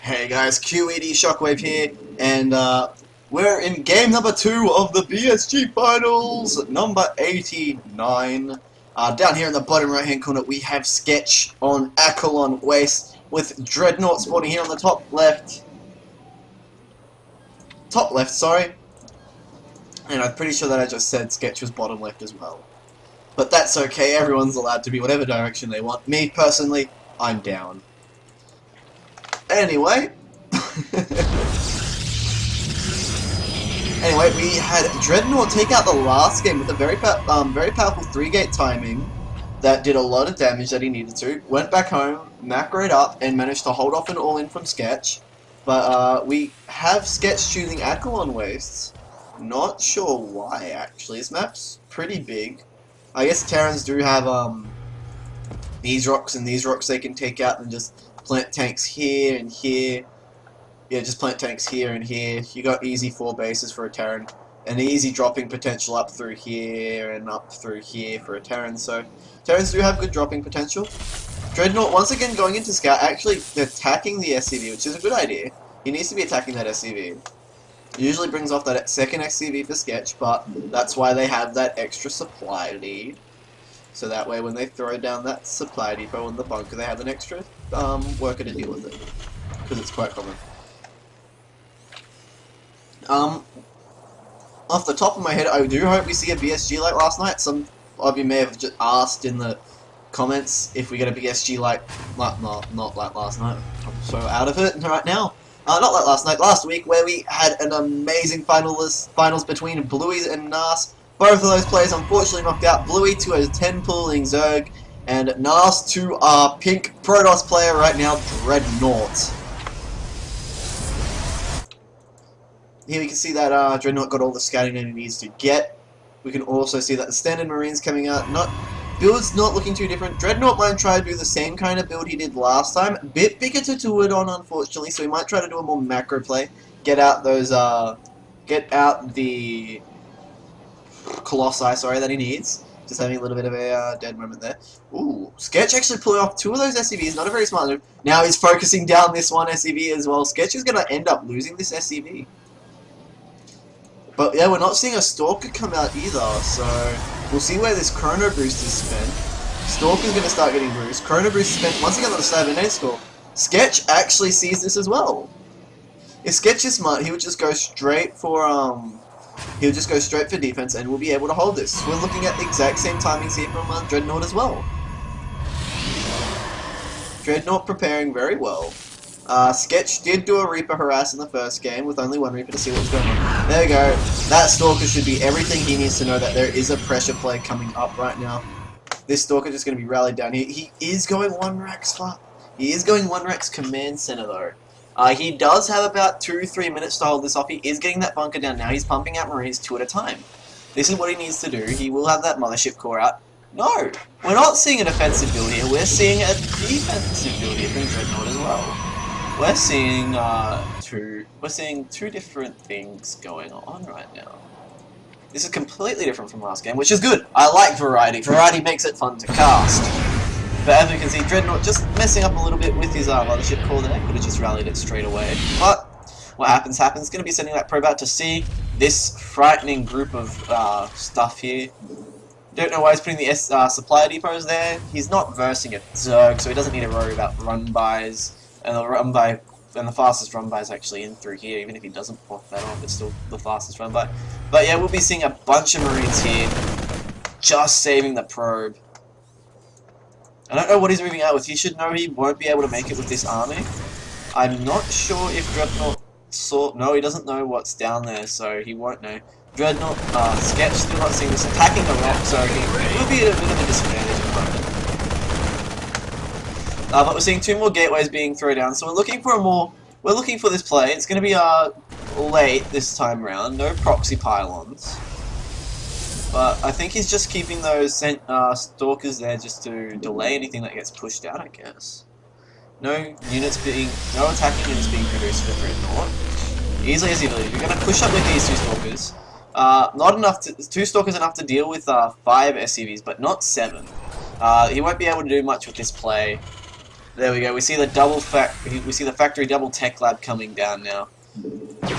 Hey guys, QED Shockwave here, and we're in game number 2 of the BSG Finals, number 89. Down here in the bottom right hand corner we have Sketch on Akalon Waste, with Dreadnought spawning here on the top left, sorry. And I'm pretty sure that I just said Sketch was bottom left as well. But that's okay, everyone's allowed to be whatever direction they want. Me, personally, I'm down. Anyway, we had Dreadnought take out the last game with a very powerful 3-gate timing that did a lot of damage that he needed to. Went back home, macroed up, and managed to hold off an all-in from Sketch. But we have Sketch choosing Akalon Wastes. Not sure why, actually. This map's pretty big. I guess Terrans do have these rocks and these rocks they can take out and just plant tanks here and here. Yeah, just plant tanks here and here. You got easy 4 bases for a Terran, and easy dropping potential up through here and up through here for a Terran. So Terrans do have good dropping potential. Dreadnought once again going into scout, actually attacking the SCV, which is a good idea. He needs to be attacking that SCV. Usually brings off that second SCV for Sketch, but that's why they have that extra supply lead. So that way when they throw down that supply depot in the bunker, they have an extra worker to deal with it. Because it's quite common. Off the top of my head, I do hope we see a BSG like last night. Some of you may have just asked in the comments if we get a BSG like not like last night. I'm so out of it right now. Not like last night, last week, where we had an amazing finals between Bluey's and Nas. Both of those players unfortunately knocked out. Bluey to a 10 pulling Zerg, and Nas to our pink Protoss player right now, Dreadnought. Here we can see that Dreadnought got all the scouting that he needs to get. We can also see that the standard Marines coming out. Build's not looking too different. Dreadnought might try to do the same kind of build he did last time. A bit bigger to do it on, unfortunately, so he might try to do a more macro play. Get out those, get out the Colossi, sorry, that he needs. Just having a little bit of a dead moment there. Ooh, Sketch actually pulling off 2 of those SCVs. Not a very smart move. Now he's focusing down this one SCV as well. Sketch is going to end up losing this SCV. But yeah, we're not seeing a Stalker come out either, so we'll see where this Chrono Boost is spent. Stalker's going to start getting boost. Chrono Boost is spent once again on the 7-8 score. Sketch actually sees this as well. If Sketch is smart, he would just go straight for defense and we'll be able to hold this. We're looking at the exact same timings here from Dreadnought as well. Dreadnought preparing very well. Sketch did do a Reaper harass in the first game with only 1 Reaper to see what was going on. There you go. That Stalker should be everything he needs to know that there is a pressure play coming up right now. This Stalker just going to be rallied down here. He is going 1 Rex He is going 1 Rex Command Center though. He does have about 2-3 minutes to hold this off. He is getting that bunker down now. He's pumping out Marines 2 at a time. This is what he needs to do. He will have that Mothership core out. No! We're not seeing an offensive build here. We're seeing a defensive build here from Dreadnought as well. We're seeing two different things going on right now. This is completely different from last game, which is good. I like variety. Variety makes it fun to cast. But as we can see, Dreadnought just messing up a little bit with his Mothership core there. Could have just rallied it straight away. But what happens. Going to be sending that probe out to see this frightening group of stuff here. Don't know why he's putting the supply depots there. He's not versing a Zerg, so he doesn't need to worry about run-bys. And the fastest run-by is actually in through here. Even if he doesn't pop that off, it's still the fastest run-by. But yeah, we'll be seeing a bunch of Marines here, just saving the probe. I don't know what he's moving out with. He should know he won't be able to make it with this army. I'm not sure if Dreadnought saw... No, he doesn't know what's down there, so he won't know. Dreadnought, Sketch still not seeing this. Attacking the rock, so he will be at a bit of a disadvantage at the moment. But we're seeing 2 more gateways being thrown down, so we're looking for this play. It's going to be late this time around. No proxy pylons. But I think he's just keeping those stalkers there just to delay anything that gets pushed out, I guess. No attacking units being produced for Dreadnought. Easily as you believe. You're going to push up with these 2 stalkers. Not enough 2 stalkers enough to deal with 5 SCVs, but not 7. He won't be able to do much with this play. There we go. We see the factory double tech lab coming down now.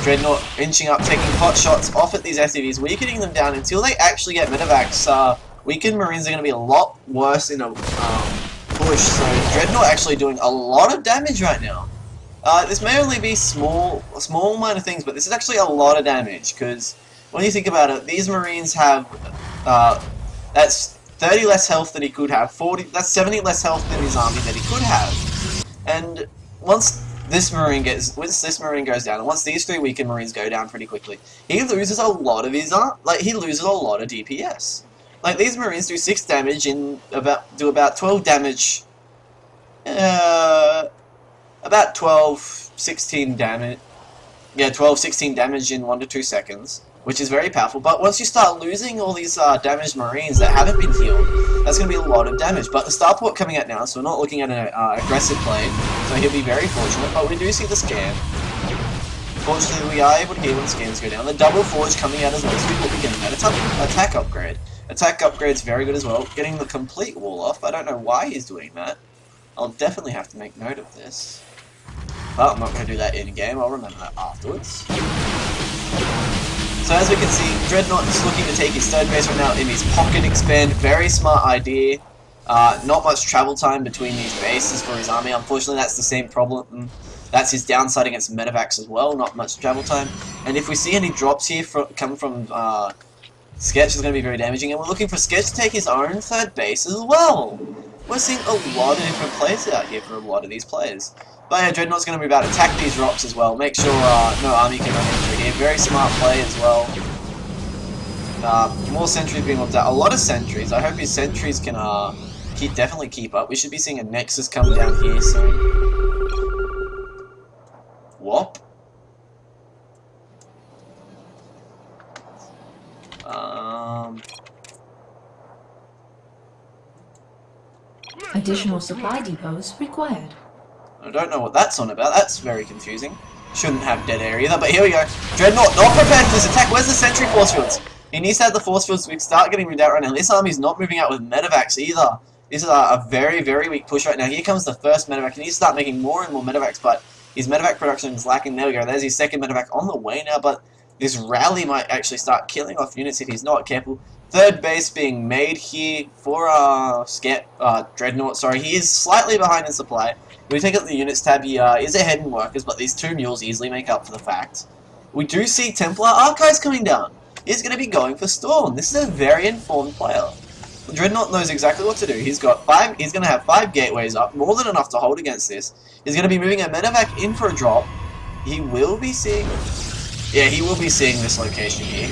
Dreadnought inching up, taking pot shots off at these SCVs, weakening them down until they actually get medevacs. Weakened Marines are going to be a lot worse in a push. So Dreadnought actually doing a lot of damage right now. This may only be small minor things, but this is actually a lot of damage, because when you think about it, these Marines have, that's 30 less health than he could have, that's 70 less health than his army that he could have. And once this Marine goes down, and once these 3 weakened Marines go down pretty quickly, he loses a lot of his, he loses a lot of DPS. Like, these Marines do 6 damage in do about 12 damage, about 12, 16 damage. Yeah, 12, 16 damage in 1 to 2 seconds, which is very powerful. But once you start losing all these damaged Marines that haven't been healed, that's going to be a lot of damage. But the starport coming out now, so we're not looking at an aggressive play, so he'll be very fortunate. But we do see the scan. Fortunately, we are able to hear when the scans go down. The double forge coming out as well, so we will be getting that attack upgrade. Attack upgrade's very good as well. Getting the complete wall off. I don't know why he's doing that. I'll definitely have to make note of this. But I'm not going to do that in-game, I'll remember that afterwards. So as we can see, Dreadnought is looking to take his third base right now in his pocket expand. Very smart idea. Not much travel time between these bases for his army. Unfortunately, that's the same problem. That's his downside against medevacs as well, not much travel time. And if we see any drops here come from Sketch, is going to be very damaging. And we're looking for Sketch to take his own third base as well. We're seeing a lot of different plays out here for a lot of these players. But yeah, Dreadnought's going to be about to attack these rocks as well. Make sure no army can run in through here. Very smart play as well. More sentries being looked at. A lot of sentries. I hope his sentries can definitely keep up. We should be seeing a Nexus come down here soon. Whoop. Additional supply depots required. I don't know what that's on about. That's very confusing. Shouldn't have dead air either, but here we go. Dreadnought not prepared for this attack. Where's the sentry force fields? He needs to have the force fields so we can start getting moved out right now. This army's not moving out with medevacs either. This is a very, very weak push right now. Here comes the first medevac. He needs to start making more and more medevacs, but his medevac production is lacking. There we go. There's his second medevac on the way now, but this rally might actually start killing off units if he's not careful. Third base being made here for Dreadnought. Sorry, he is slightly behind in supply. If we take up the units tab, he is ahead in workers, but these 2 mules easily make up for the fact. We do see Templar Archives coming down. He's going to be going for Storm. This is a very informed player. Dreadnought knows exactly what to do. He's got 5. He's going to have 5 gateways up, more than enough to hold against this. He's going to be moving a medevac in for a drop. He will be seeing. Yeah, he will be seeing this location here.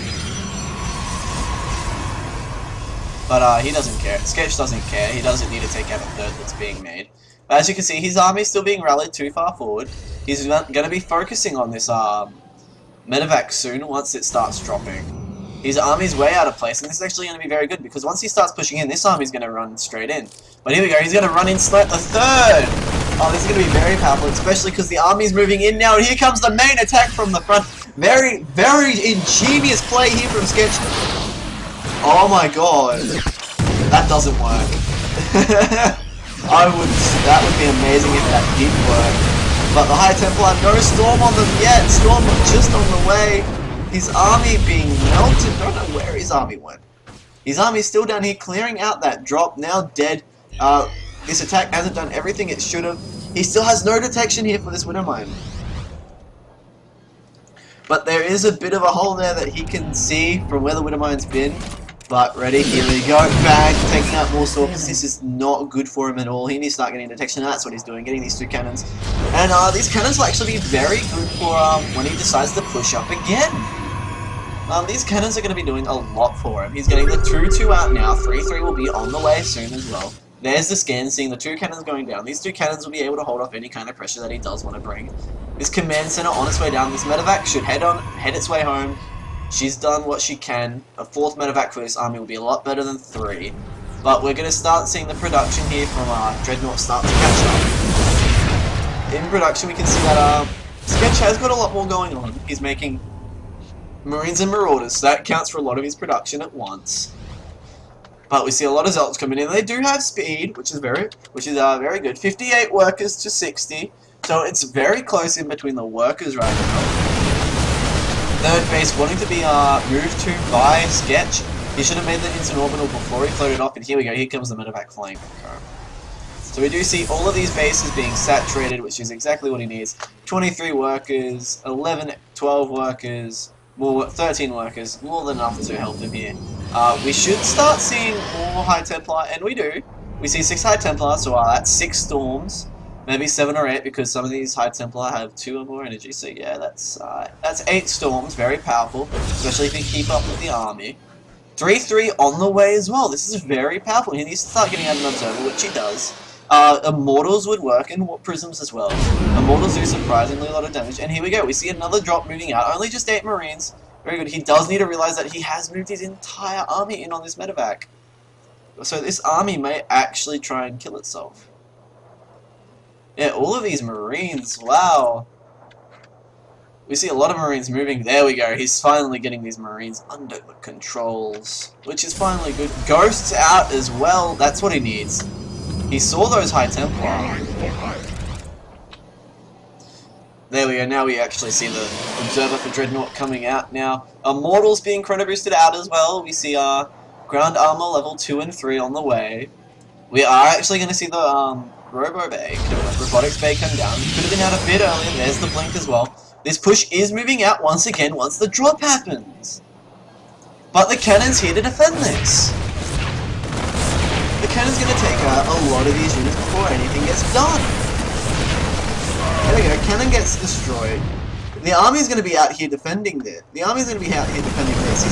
But he doesn't care. Sketch doesn't care. He doesn't need to take out a third that's being made. But as you can see, his army's still being rallied too far forward. He's going to be focusing on this medevac soon once it starts dropping. His army's way out of place, and this is actually going to be very good because once he starts pushing in, this army's going to run straight in. But here we go. He's going to run in straight the third. Oh, this is going to be very powerful, especially because the army's moving in now, and here comes the main attack from the front. Very, very ingenious play here from Sketch. Oh my god. That doesn't work. That would be amazing if that did work. But the High Templar, no Storm on them yet. Storm just on the way. His army being melted. Don't know where his army went. His army's still down here clearing out that drop. Now dead. This attack hasn't done everything it should have. He still has no detection here for this Widowmine. But there is a bit of a hole there that he can see from where the Widowmine's been. But ready, here we go. Bang, taking out more stalkers. This is not good for him at all. He needs to start getting detection. That's what he's doing, getting these 2 cannons. And these cannons will actually be very good for when he decides to push up again. These cannons are going to be doing a lot for him. He's getting the 2-2 out now. 3-3 will be on the way soon as well. There's the scan, seeing the 2 cannons going down. These 2 cannons will be able to hold off any kind of pressure that he does want to bring. This command center on its way down. This medevac should head its way home. She's done what she can. A 4th medevac for this army will be a lot better than 3. But we're going to start seeing the production here from Dreadnought start to catch up. In production, we can see that Sketch has got a lot more going on. He's making Marines and Marauders, so that counts for a lot of his production at once. But we see a lot of Zealots coming in. They do have speed, which is very good. 58 workers to 60. So it's very close in between the workers right now. Third base wanting to be moved to by Sketch. He should have made the instant orbital before he floated off, and here we go, here comes the medevac flying from Chrome. So we do see all of these bases being saturated, which is exactly what he needs. 23 workers, 12 workers, 13 workers, more than enough to help him here. We should start seeing more High Templar, and we do. We see 6 High Templar, so that's 6 Storms, maybe 7 or 8, because some of these High Templar have 2 or more energy, so yeah, that's 8 Storms, very powerful, especially if you keep up with the army. 3-3 on the way as well. This is very powerful. He needs to start getting out an Observer, which he does. Immortals would work, and Prisms as well. Immortals do surprisingly a lot of damage. And here we go. We see another drop moving out. Only just 8 Marines. Very good. He does need to realize that he has moved his entire army in on this medevac. So this army may actually try and kill itself. Yeah, all of these Marines. Wow. We see a lot of Marines moving. There we go. He's finally getting these Marines under the controls, which is finally good. Ghosts out as well. That's what he needs. He saw those High Templar. There we go. Now we actually see the Observer for Dreadnought coming out now. Immortals being chrono boosted out as well. We see our ground armor level 2 and 3 on the way. We are actually going to see the Robotics Bay come down. Could have been out a bit earlier. There's the blink as well. This push is moving out once again once the drop happens. But the cannon's here to defend this. The cannon's going to take out a lot of these units before anything gets done. There we go, cannon gets destroyed. The army's going to be out here defending this. He's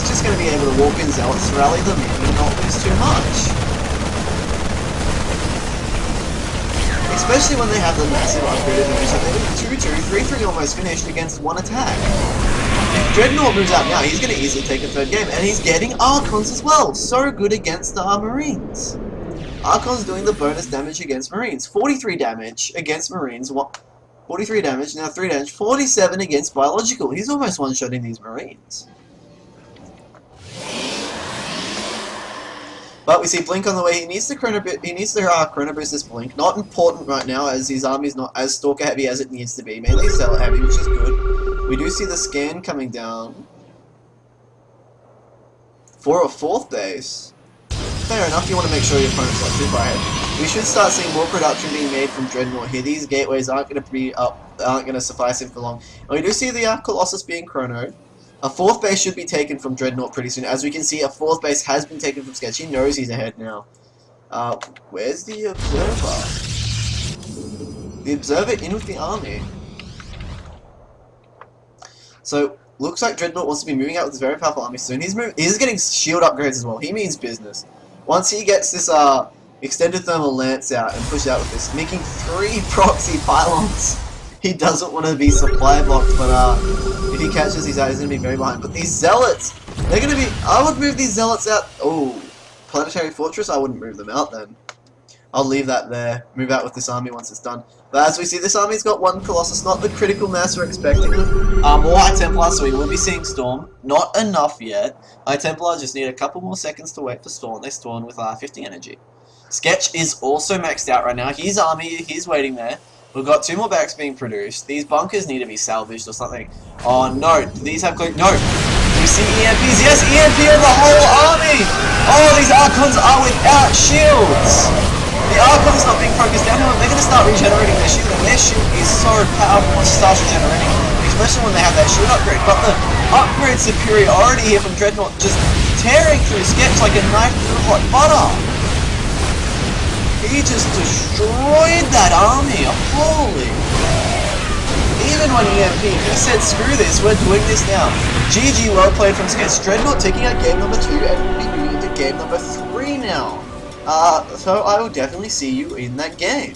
just going to be able to walk in Zealots, rally them in, and not lose too much. Especially when they have the massive upgraded damage that they do. 2-2, 3-3 almost finished against 1 attack. If Dreadnought moves out now, he's going to easily take a 3rd game, and he's getting Archons as well. So good against our Marines. Archon's doing the bonus damage against Marines. 43 damage against Marines. 43 damage, now 3 damage. 47 against Biological. He's almost one-shotting these Marines. But we see Blink on the way. He needs to chrono boost this Blink. Not important right now, as his army's not as Stalker heavy as it needs to be. Mainly Zealot heavy, which is good. We do see the scan coming down for a 4th base. Fair enough. You want to make sure your opponent's not too far ahead. We should start seeing more production being made from Dreadnought here. These gateways aren't going to suffice him for long. And we do see the Colossus being chronoed. A 4th base should be taken from Dreadnought pretty soon. As we can see, a 4th base has been taken from Sketch. He knows he's ahead now. Where's the Observer? The Observer in with the army. So, looks like Dreadnought wants to be moving out with his very powerful army soon. He's getting shield upgrades as well. He means business. Once he gets this extended thermal lance out and pushed out with this, making 3 proxy pylons. He doesn't want to be supply blocked, but if he catches these out, he's going to be very behind. But these Zealots, they're going to be... I would move these Zealots out... Oh, Planetary Fortress? I wouldn't move them out then. I'll leave that there. Move out with this army once it's done. But as we see, this army's got 1 Colossus, not the critical mass we're expecting. More High Templar, so we will be seeing Storm. Not enough yet. High Templar just need a couple more seconds to wait for Storm. They spawn with 50 energy. Sketch is also maxed out right now. His army, he's waiting there. We've got 2 more backs being produced. These bunkers need to be salvaged or something. Oh no, do these have no. We see EMPs. Yes, EMP on the whole army. Oh, these Archons are without shields. The Archon's not being focused down. They're going to start regenerating their shield, and their shield is so powerful once it starts regenerating, especially when they have that shield upgrade. But the upgrade superiority here from Dreadnought just tearing through Sketch like a knife through hot butter. He just destroyed that army, holy. Even when EMP, he said, screw this, we're doing this now. GG, well played from Sketch. Dreadnought taking out game number 2 and we'll be moving into game number 3 now. So I will definitely see you in that game.